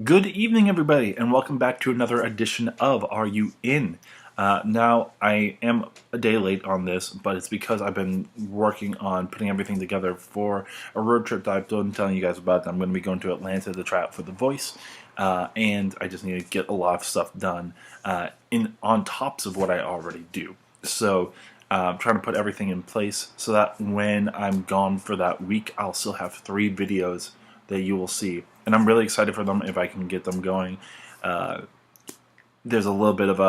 Good evening, everybody, and welcome back to another edition of Are You In? Now, I am a day late on this, but it's because I've been working on putting everything together for a road trip that I've been telling you guys about. I'm going to be going to Atlanta to try out for The Voice, and I just need to get a lot of stuff done on tops of what I already do. So, trying to put everything in place so that when I'm gone for that week, I'll still have 3 videos that you will see, and I'm really excited for them if I can get them going. There's a little bit of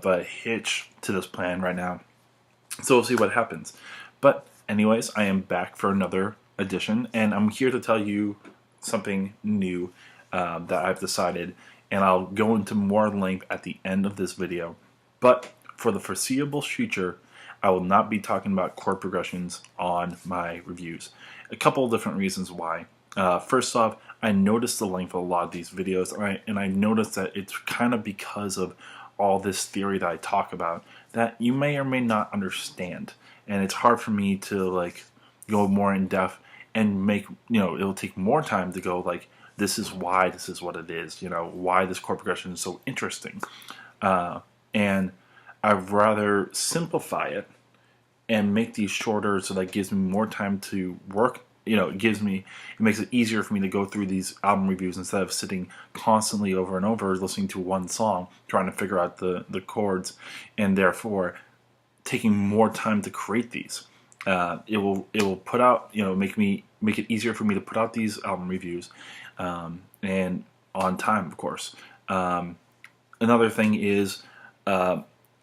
a hitch to this plan right now, so we'll see what happens. But anyways, I am back for another edition, and I'm here to tell you something new that I've decided, and I'll go into more length at the end of this video. But for the foreseeable future, I will not be talking about chord progressions on my reviews. A couple of different reasons why. First off, I noticed the length of a lot of these videos, and I noticed that it's kind of because of all this theory that I talk about that you may or may not understand, and it's hard for me to go more in depth and make it'll take more time to go this is why this is what it is, why this chord progression is so interesting, and I'd rather simplify it and make these shorter so that gives me more time to work. It makes it easier for me to go through these album reviews instead of sitting constantly over and over listening to one song, trying to figure out the chords, and therefore taking more time to create these. It will put out, make it easier for me to put out these album reviews, and on time, of course. Another thing is,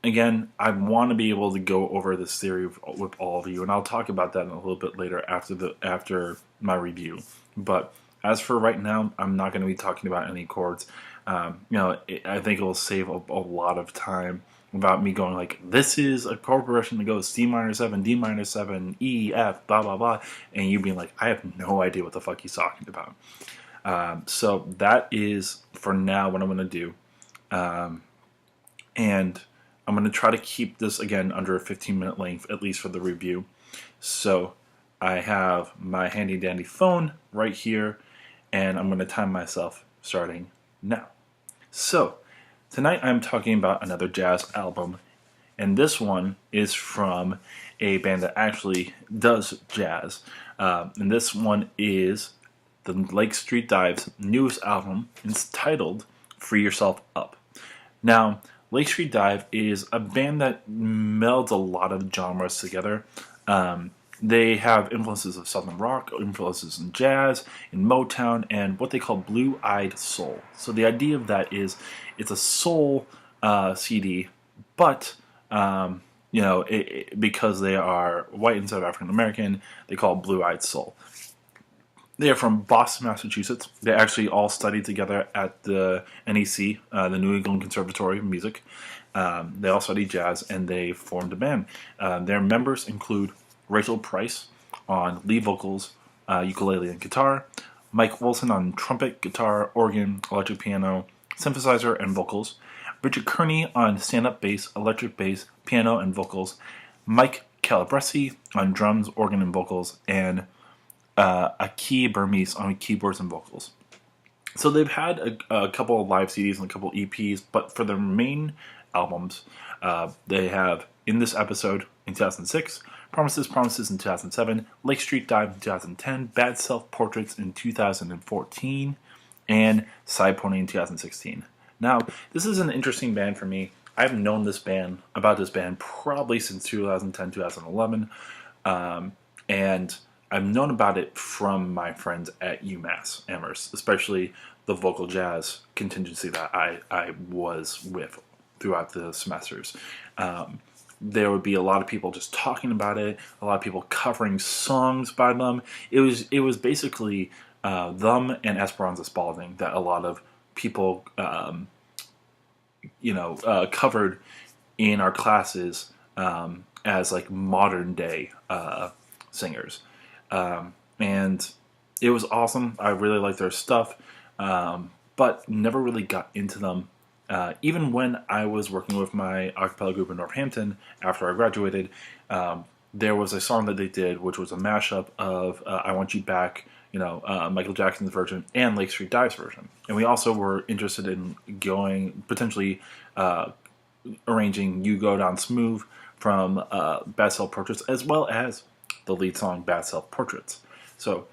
again, I want to be able to go over this theory with all of you, and I'll talk about that in a little bit later after my review. But as for right now, I'm not going to be talking about any chords. I think it will save a lot of time without me going this is a chord progression that goes C minor 7, D minor 7, E, F, blah blah blah, and you being like, I have no idea what the fuck he's talking about. So that is for now what I'm going to do, and I'm going to try to keep this, again, under a 15-minute length, at least for the review. So I have my handy-dandy phone right here, and I'm going to time myself starting now. So tonight I'm talking about another jazz album, and this one is from a band that actually does jazz. And this one is the Lake Street Dive's newest album. It's titled Free Yourself Up. Now, Lake Street Dive is a band that melds a lot of genres together. They have influences of Southern rock, influences in jazz, in Motown, and what they call blue-eyed soul. So the idea of that is it's a soul CD, but because they are white instead of African American, they call it blue-eyed soul. They are from Boston, Massachusetts. They actually all studied together at the NEC, the New England Conservatory of Music. They all studied jazz, and they formed a band. Their members include Rachel Price on lead vocals, ukulele and guitar, Mike Wilson on trumpet, guitar, organ, electric piano, synthesizer, and vocals, Richard Kearney on stand-up bass, electric bass, piano, and vocals, Mike Calabresi on drums, organ, and vocals, and Aki Burmese on keyboards and vocals. So they've had a couple of live CDs and a couple EPs, but for their main albums, they have In This Episode in 2006, Promises, Promises in 2007, Lake Street Dive in 2010, Bad Self Portraits in 2014, and Side Pony in 2016. Now, this is an interesting band for me. I've known about this band probably since 2010, 2011, and I've known about it from my friends at UMass Amherst, especially the vocal jazz contingency that I was with throughout the semesters. There would be a lot of people just talking about it, a lot of people covering songs by them. It was basically them and Esperanza Spalding that a lot of people covered in our classes as modern day singers. And it was awesome. I really liked their stuff, but never really got into them. Even when I was working with my a cappella group in Northampton after I graduated, there was a song that they did which was a mashup of I Want You Back Michael Jackson's version and Lake Street Dives version. And we also were interested in going potentially arranging "You Go Down Smooth" from Bad Self Portraits, as well as the lead song "Bad Self Portraits." So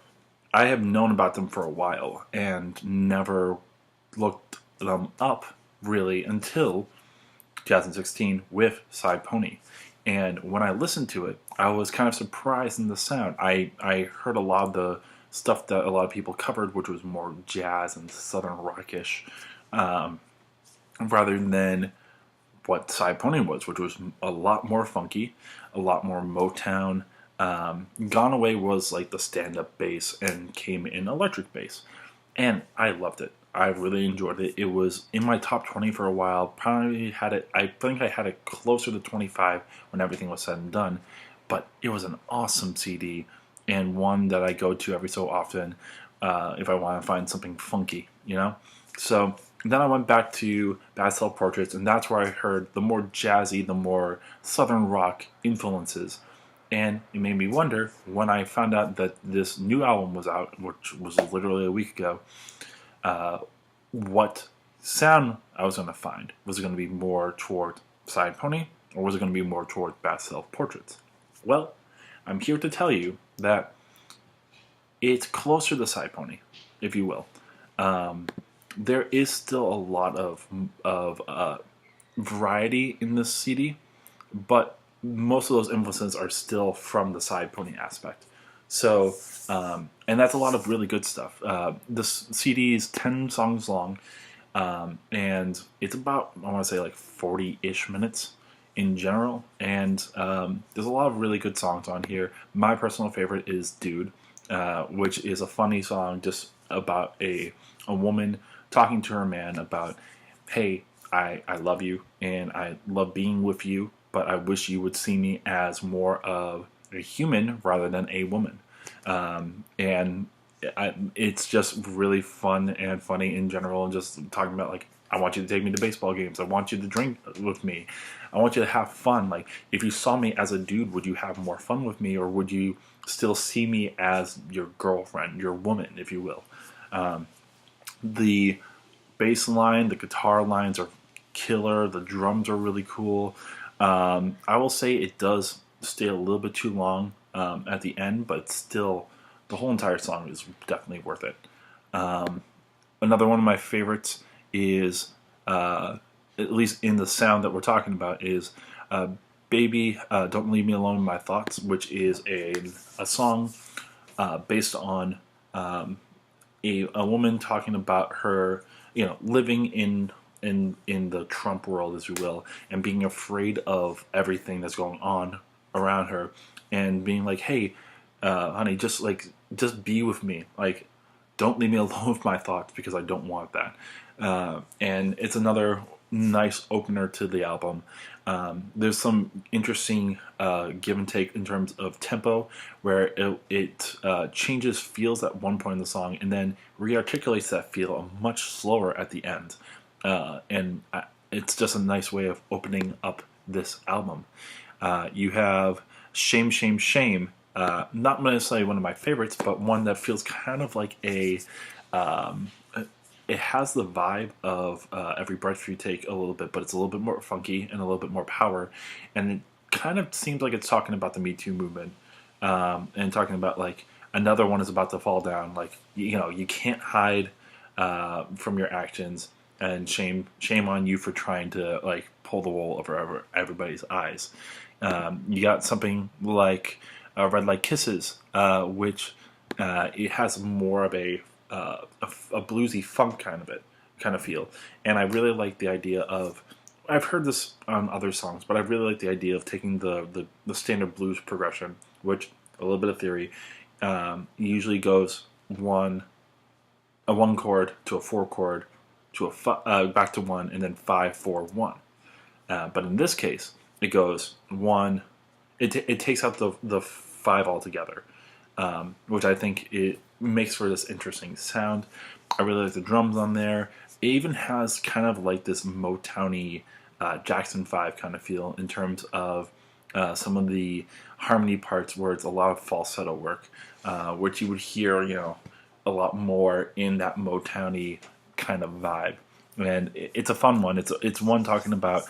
I have known about them for a while and never looked them up really until 2016 with Side Pony. And when I listened to it, I was kind of surprised in the sound. I heard a lot of the stuff that a lot of people covered, which was more jazz and southern rockish, rather than what Side Pony was, which was a lot more funky, a lot more Motown. Gone Away was like the stand-up bass and came in electric bass, and I loved it. I really enjoyed it. It was in my top 20 for a while. Probably had it. I think I had it closer to 25 when everything was said and done. But it was an awesome CD and one that I go to every so often if I want to find something funky, So then I went back to Bad Self Portraits, and that's where I heard the more jazzy, the more southern rock influences. And it made me wonder when I found out that this new album was out, which was literally a week ago, what sound I was going to find. Was it going to be more toward Side Pony, or was it going to be more toward Bad Self Portraits? Well, I'm here to tell you that it's closer to Side Pony, if you will. There is still a lot of variety in this CD, but most of those influences are still from the Side Pony aspect. So, and that's a lot of really good stuff. This CD is 10 songs long, and it's about, I want to say, like 40-ish minutes in general. And there's a lot of really good songs on here. My personal favorite is Dude, which is a funny song just about a woman talking to her man about, hey, I love you, and I love being with you, but I wish you would see me as more of a human rather than a woman. It's just really fun and funny in general, and just talking about, like, I want you to take me to baseball games. I want you to drink with me. I want you to have fun. Like, if you saw me as a dude, would you have more fun with me, or would you still see me as your girlfriend, your woman, if you will? The bass line, the guitar lines are killer. The drums are really cool. I will say it does stay a little bit too long at the end, but still, the whole entire song is definitely worth it. Another one of my favorites is, at least in the sound that we're talking about, is Baby, Don't Leave Me Alone in My Thoughts, which is a song based on a woman talking about her, living in the Trump world, as you will, and being afraid of everything that's going on around her, and being like, hey, honey, just be with me. Like, don't leave me alone with my thoughts, because I don't want that. And it's another nice opener to the album. There's some interesting give and take in terms of tempo, where it changes feels at one point in the song, and then rearticulates that feel much slower at the end. It's just a nice way of opening up this album. You have Shame, Shame, Shame. Not necessarily one of my favorites, but one that feels kind of like it has the vibe of Every Breath You Take a little bit, but it's a little bit more funky and a little bit more power. And it kind of seems like it's talking about the Me Too movement, and talking about, like, another one is about to fall down. Like, you can't hide from your actions, and shame on you for trying to, like, pull the wool over everybody's eyes. You got something like Red Light Kisses, which it has more of a bluesy funk kind of feel, and I really like the idea of. I've heard this on other songs, but I really like the idea of taking the standard blues progression, which, a little bit of theory, usually goes a one chord to a four chord to a back to one, and then 5 4 1. But in this case, it goes one. It takes out the 5 altogether, which I think it makes for this interesting sound. I really like the drums on there. It even has kind of like this Motowny Jackson 5 kind of feel in terms of some of the harmony parts where it's a lot of falsetto work, which you would hear, a lot more in that Motowny kind of vibe. And it's a fun one. It's one talking about,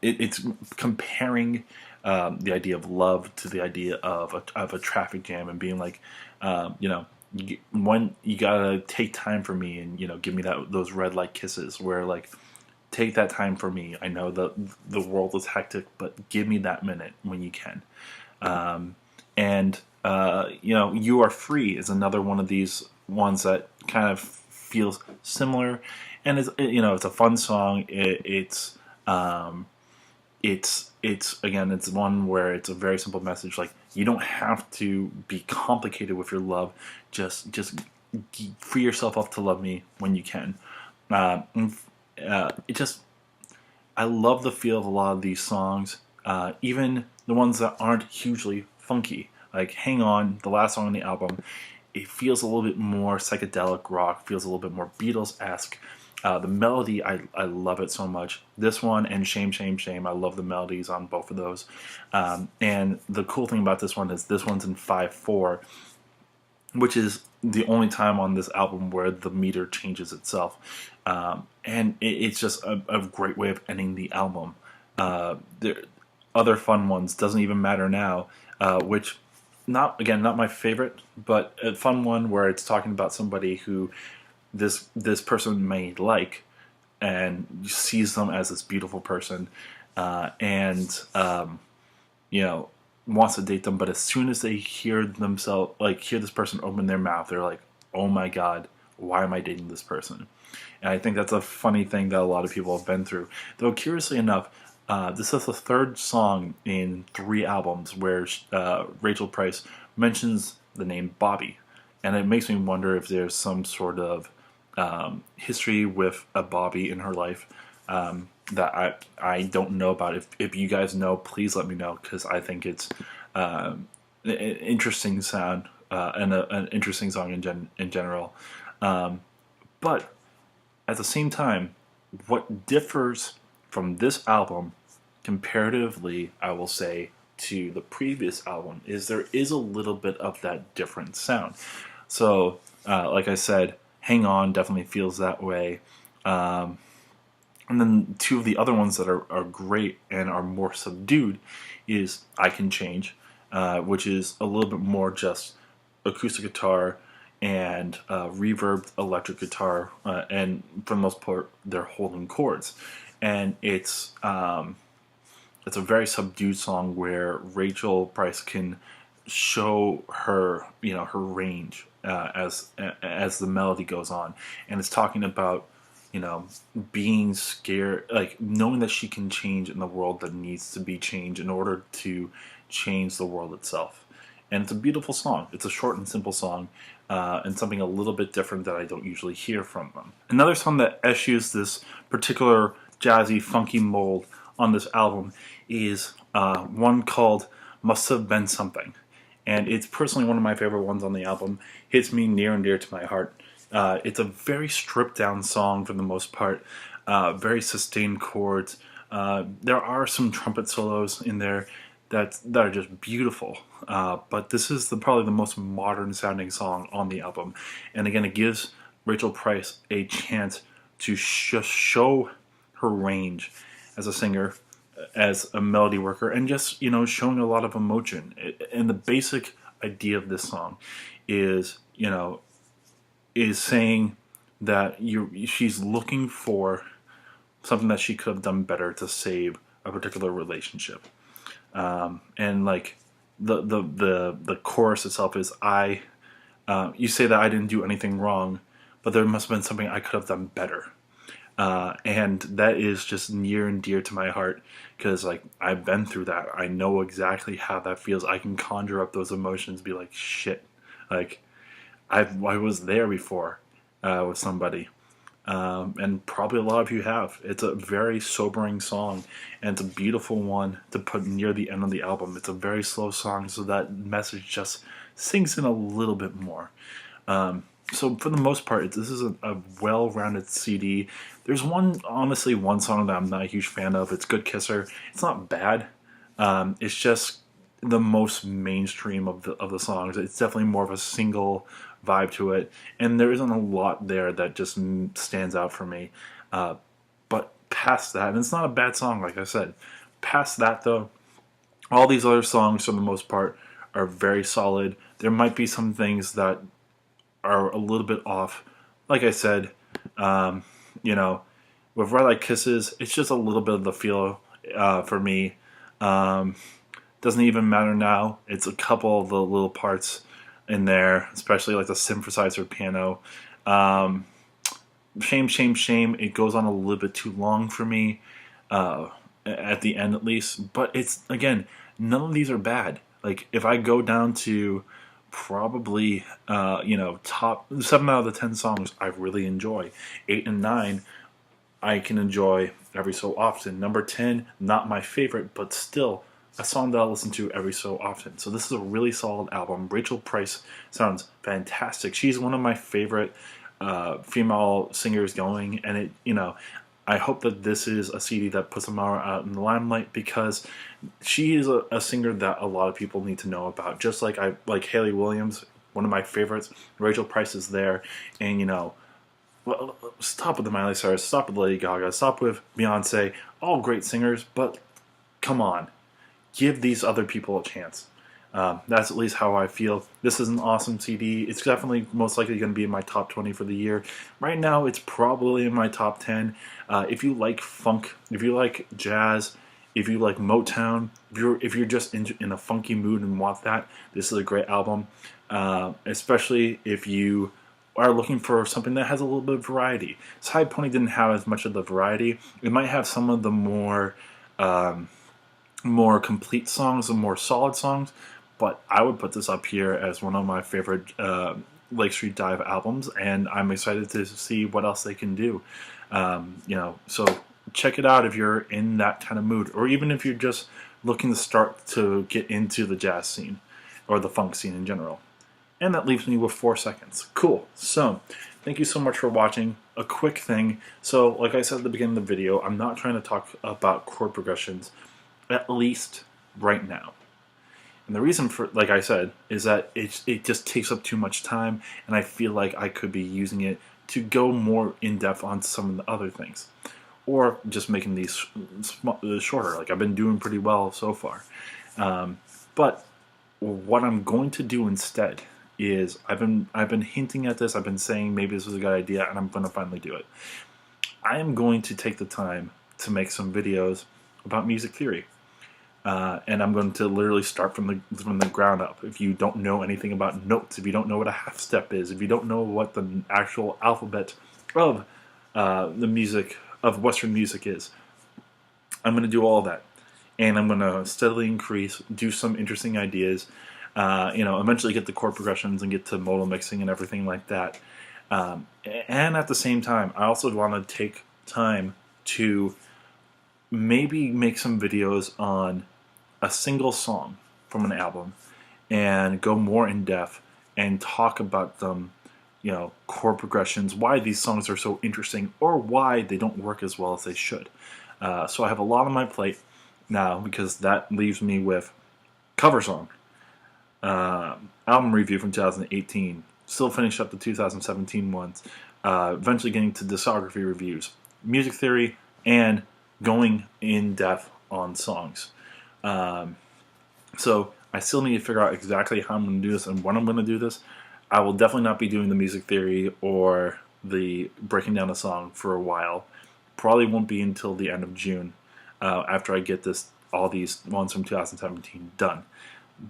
it's comparing the idea of love to the idea of a traffic jam and being like, when you gotta take time for me and give me those red light kisses where like take that time for me. I know the world is hectic, but give me that minute when you can. And You Are Free is another one of these ones that kind of feels similar, and it's a fun song. It's again, it's one where it's a very simple message. Like, you don't have to be complicated with your love. Just free yourself up to love me when you can. Uh, it just I love the feel of a lot of these songs, even the ones that aren't hugely funky. Like Hang On, the last song on the album, it feels a little bit more psychedelic rock, feels a little bit more Beatles-esque. The melody, I love it so much. This one and Shame, Shame, Shame, I love the melodies on both of those. And the cool thing about this one is this one's in 5/4, which is the only time on this album where the meter changes itself. And it's just a great way of ending the album. There other fun ones, Doesn't Even Matter Now, which not my favorite, but a fun one where it's talking about somebody who this person may like and sees them as this beautiful person, and wants to date them, but as soon as they hear this person open their mouth, they're like, oh my god, why am I dating this person? And I think that's a funny thing that a lot of people have been through. Though curiously enough, this is the third song in 3 albums where Rachel Price mentions the name Bobby. And it makes me wonder if there's some sort of history with a Bobby in her life that I don't know about. If you guys know, please let me know, because I think it's an interesting sound and an interesting song in general. But at the same time, what differs from this album comparatively, I will say, to the previous album is there is a little bit of that different sound. So, like I said, Hang On definitely feels that way. And then 2 of the other ones that are great and are more subdued is I Can Change, which is a little bit more just acoustic guitar and reverbed electric guitar, and for the most part, they're holding chords. And it's a very subdued song where Rachel Price can show her range as the melody goes on, and it's talking about being scared, like knowing that she can change in the world that needs to be changed in order to change the world itself. And it's a beautiful song. It's a short and simple song, and something a little bit different that I don't usually hear from them. Another song that eschews this particular jazzy, funky mold on this album is one called Must Have Been Something. And it's personally one of my favorite ones on the album. Hits me near and dear to my heart. It's a very stripped down song for the most part. Very sustained chords. There are some trumpet solos in there that are just beautiful. But this is probably the most modern sounding song on the album. And again, it gives Rachel Price a chance to just show her range as a singer, as a melody worker, and just showing a lot of emotion. And the basic idea of this song is saying that she's looking for something that she could have done better to save a particular relationship. And like the chorus itself is you say that I didn't do anything wrong, but there must have been something I could have done better. And that is just near and dear to my heart, because like I've been through that. I know exactly how that feels. I can conjure up those emotions, be like, shit, like I was there before with somebody, and probably a lot of you have. It's a very sobering song, and it's a beautiful one to put near the end of the album. It's a very slow song, so that message just sinks in a little bit more. So for the most part, this is a well-rounded CD. There's honestly, one song that I'm not a huge fan of. It's Good Kisser. It's not bad. It's just the most mainstream of the songs. It's definitely more of a single vibe to it, and there isn't a lot there that just stands out for me. But past that, and it's not a bad song, like I said. Past that, though, all these other songs, for the most part, are very solid. There might be some things that are a little bit off. Like I said, um, you know, with Red Light Kisses, it's just a little bit of the feel for me. Um, doesn't even matter now. It's a couple of the little parts in there, especially like the synthesizer piano. Um, Shame, shame, shame. It goes on a little bit too long for me, uh, at the end at least. But it's, again, none of these are bad. Like, if I go down to probably, top 7 out of the 10 songs I really enjoy. 8 and 9 I can enjoy every so often. Number 10, not my favorite, but still a song that I'll listen to every so often. So this is a really solid album. Rachel Price sounds fantastic. She's one of my favorite female singers going, and I hope that this is a CD that puts Amara out in the limelight, because she is a singer that a lot of people need to know about. Just like I like Hayley Williams, one of my favorites. Rachel Price is there, and well, stop with the Miley Cyrus, stop with Lady Gaga, stop with Beyonce, all great singers, but come on, give these other people a chance. That's at least how I feel. This is an awesome CD. It's definitely most likely going to be in my top 20 for the year. Right now, it's probably in my top 10. If you like funk, if you like jazz, if you like Motown, if you're just in a funky mood and want that, this is a great album. Especially if you are looking for something that has a little bit of variety. Side Pony didn't have as much of the variety. It might have some of the more complete songs and more solid songs, but I would put this up here as one of my favorite Lake Street Dive albums, and I'm excited to see what else they can do. So check it out if you're in that kind of mood, or even if you're just looking to start to get into the jazz scene or the funk scene in general. And that leaves me with 4 seconds. Cool. So, thank you so much for watching. A quick thing. So, like I said at the beginning of the video, I'm not trying to talk about chord progressions, at least right now. And the reason for, like I said, is that it just takes up too much time, and I feel like I could be using it to go more in depth on some of the other things, or just making these shorter. Like, I've been doing pretty well so far. But what I'm going to do instead is I've been hinting at this. I've been saying maybe this was a good idea, and I'm going to finally do it. I am going to take the time to make some videos about music theory. And I'm going to literally start from the ground up. If you don't know anything about notes, if you don't know what a half step is, if you don't know what the actual alphabet of the music of Western music is, I'm going to do all that, and I'm going to steadily increase, do some interesting ideas, eventually get the chord progressions and get to modal mixing and everything like that. And at the same time, I also want to take time to maybe make some videos on a single song from an album and go more in depth and talk about them, chord progressions, why these songs are so interesting, or why they don't work as well as they should. So I have a lot on my plate now, because that leaves me with cover song, album review from 2018, still finish up the 2017 ones, eventually getting to discography reviews, music theory, and going in depth on songs. So I still need to figure out exactly how I'm going to do this and when I'm going to do this. I will definitely not be doing the music theory or the breaking down a song for a while. Probably won't be until the end of June, after I get all these ones from 2017 done.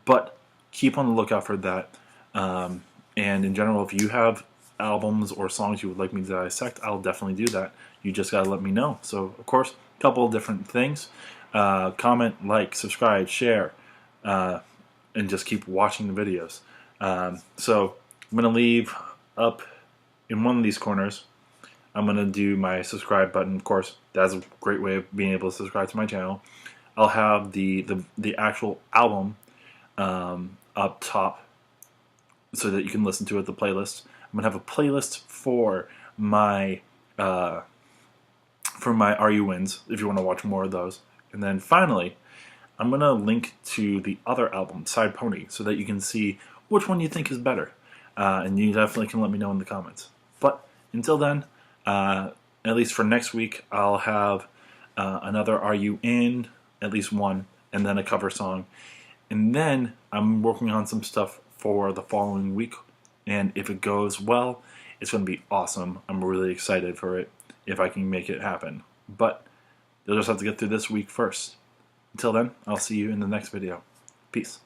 But keep on the lookout for that. And in general, if you have albums or songs you would like me to dissect, I'll definitely do that. You just gotta let me know. So, of course, a couple of different things. Comment, like, subscribe, share, and just keep watching the videos. So I'm going to leave up in one of these corners, I'm going to do my subscribe button. Of course, that's a great way of being able to subscribe to my channel. I'll have the actual album up top so that you can listen to it, the playlist. I'm gonna have a playlist for my Are You Wins if you want to watch more of those. And then finally, I'm gonna link to the other album, Side Pony, so that you can see which one you think is better. And you definitely can let me know in the comments. But until then, at least for next week, I'll have another Are You In, at least one, and then a cover song. And then I'm working on some stuff for the following week. And if it goes well, it's going to be awesome. I'm really excited for it if I can make it happen. But you'll just have to get through this week first. Until then, I'll see you in the next video. Peace.